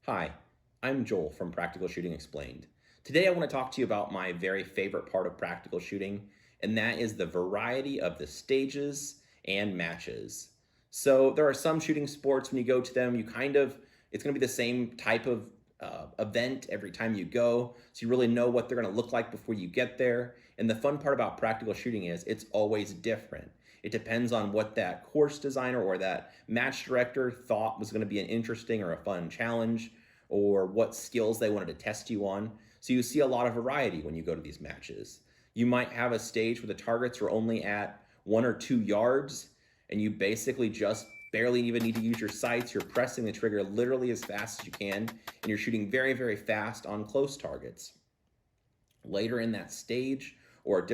Hi, I'm Joel from Practical Shooting Explained. Today I want to talk to you about my very favorite part of practical shooting, and that is the variety of the stages and matches. So there are some shooting sports when you go to them, it's going to be the same type of event every time you go. So you really know what they're going to look like before you get there. And the fun part about practical shooting is it's always different. It depends on what that course designer or that match director thought was going to be an interesting or a fun challenge, or what skills they wanted to test you on. So you see a lot of variety when you go to these matches. You might have a stage where the targets are only at 1 or 2 yards, and you basically just barely even need to use your sights. You're pressing the trigger literally as fast as you can, and you're shooting very, very fast on close targets. Later in that stage, or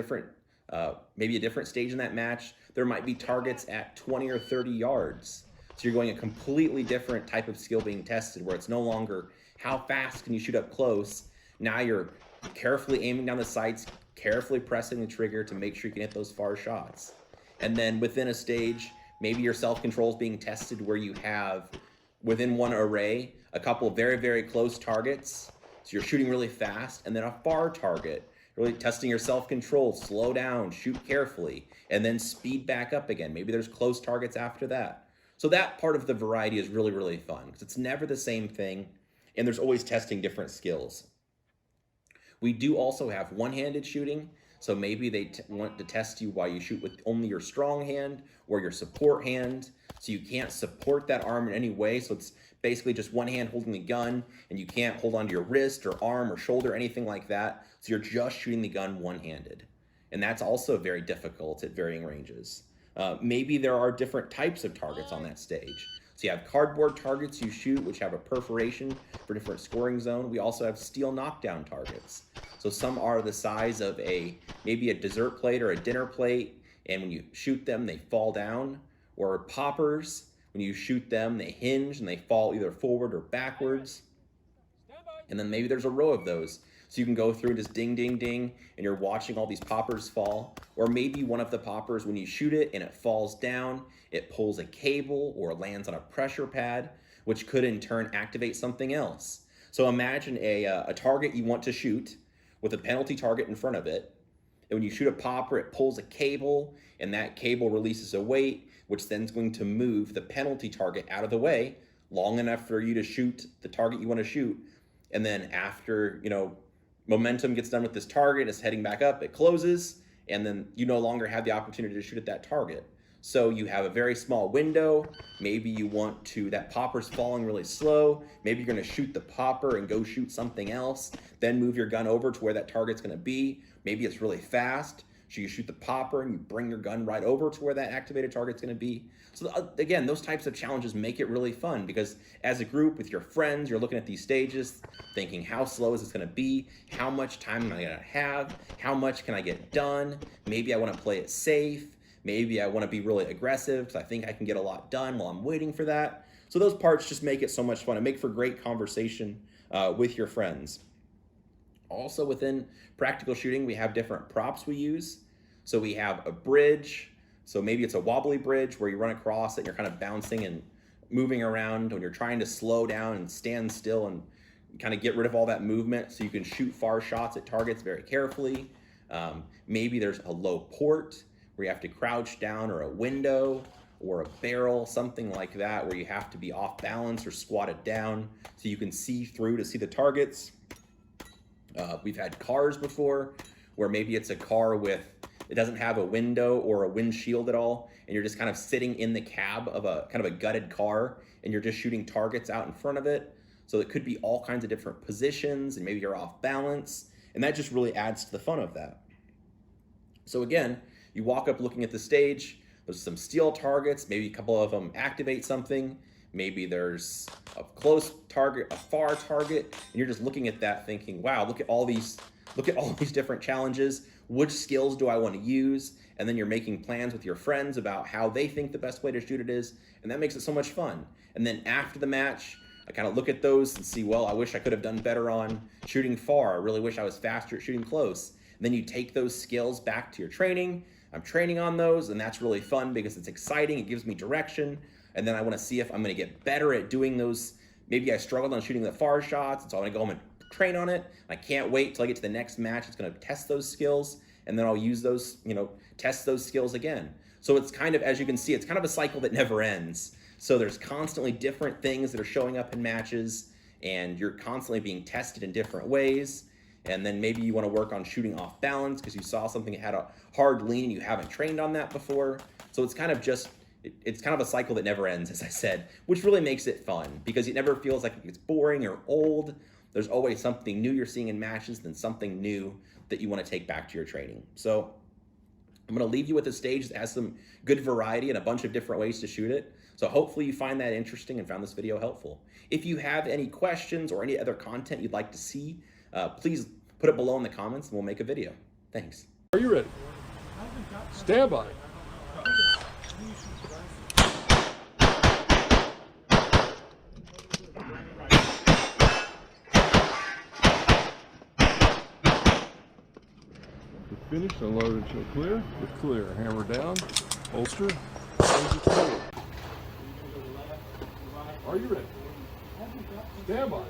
maybe a different stage in that match, there might be targets at 20 or 30 yards. So you're going a completely different type of skill being tested, where it's no longer how fast can you shoot up close. Now you're carefully aiming down the sights, carefully pressing the trigger to make sure you can hit those far shots. And then within a stage, maybe your self-control is being tested, where you have within one array a couple of very, very close targets. So you're shooting really fast, and then a far target, really testing your self-control, slow down, shoot carefully, and then speed back up again. Maybe there's close targets after that. So that part of the variety is really, really fun because it's never the same thing, and there's always testing different skills. We do also have one-handed shooting. So maybe they want to test you while you shoot with only your strong hand or your support hand. So you can't support that arm in any way. So it's basically just one hand holding the gun, and you can't hold onto your wrist or arm or shoulder, anything like that. So you're just shooting the gun one-handed. And that's also very difficult at varying ranges. Maybe there are different types of targets on that stage. So you have cardboard targets you shoot, which have a perforation for different scoring zone. We also have steel knockdown targets. So some are the size of maybe a dessert plate or a dinner plate, and when you shoot them, they fall down. Or poppers, when you shoot them, they hinge and they fall either forward or backwards. And then maybe there's a row of those. So you can go through and just ding, ding, ding, and you're watching all these poppers fall. Or maybe one of the poppers, when you shoot it and it falls down, it pulls a cable or lands on a pressure pad, which could in turn activate something else. So imagine a target you want to shoot with a penalty target in front of it. And when you shoot a popper, it pulls a cable, and that cable releases a weight, which then is going to move the penalty target out of the way long enough for you to shoot the target you want to shoot. And then after, momentum gets done with this target, it's heading back up, it closes, and then you no longer have the opportunity to shoot at that target. So you have a very small window. Maybe you want that popper's falling really slow. Maybe you're gonna shoot the popper and go shoot something else, then move your gun over to where that target's gonna be. Maybe it's really fast, so you shoot the popper and you bring your gun right over to where that activated target's gonna be. So again, those types of challenges make it really fun, because as a group with your friends, you're looking at these stages, thinking how slow is this gonna be? How much time am I gonna have? How much can I get done? Maybe I wanna play it safe. Maybe I want to be really aggressive because I think I can get a lot done while I'm waiting for that. So those parts just make it so much fun and make for great conversation with your friends. Also within practical shooting, we have different props we use. So we have a bridge. So maybe it's a wobbly bridge where you run across it and you're kind of bouncing and moving around when you're trying to slow down and stand still and kind of get rid of all that movement so you can shoot far shots at targets very carefully. Maybe there's a low port where you have to crouch down, or a window or a barrel, something like that, where you have to be off balance or squatted down so you can see through to see the targets. We've had cars before where maybe it's a car it doesn't have a window or a windshield at all, and you're just kind of sitting in the cab of a kind of a gutted car, and you're just shooting targets out in front of it. So it could be all kinds of different positions, and maybe you're off balance, and that just really adds to the fun of that. So again, you walk up looking at the stage, there's some steel targets, maybe a couple of them activate something, maybe there's a close target, a far target, and you're just looking at that thinking, wow, look at all these different challenges. Which skills do I want to use? And then you're making plans with your friends about how they think the best way to shoot it is, and that makes it so much fun. And then after the match, I kind of look at those and see, well, I wish I could have done better on shooting far. I really wish I was faster at shooting close. And then you take those skills back to your training. I'm training on those, and that's really fun because it's exciting. It gives me direction. And then I want to see if I'm going to get better at doing those maybe I struggled on shooting the far shots, and so I'm gonna go home and train on it. I can't wait till I get to the next match. It's gonna test those skills, and then I'll use those, test those skills again. So it's kind of, as you can see, it's kind of a cycle that never ends. So there's constantly different things that are showing up in matches, and you're constantly being tested in different ways. And then maybe you want to work on shooting off balance because you saw something that had a hard lean and you haven't trained on that before. So it's kind of a cycle that never ends, as I said, which really makes it fun because it never feels like it's boring or old. There's always something new you're seeing in matches, then something new that you want to take back to your training. So I'm going to leave you with a stage that has some good variety and a bunch of different ways to shoot it. So hopefully you find that interesting and found this video helpful. If you have any questions or any other content you'd like to see, please put it below in the comments and we'll make a video. Thanks. Are you ready? Stand by. Finish, unload until clear. With clear, hammer down, holster, clear. Are you ready? Stand by.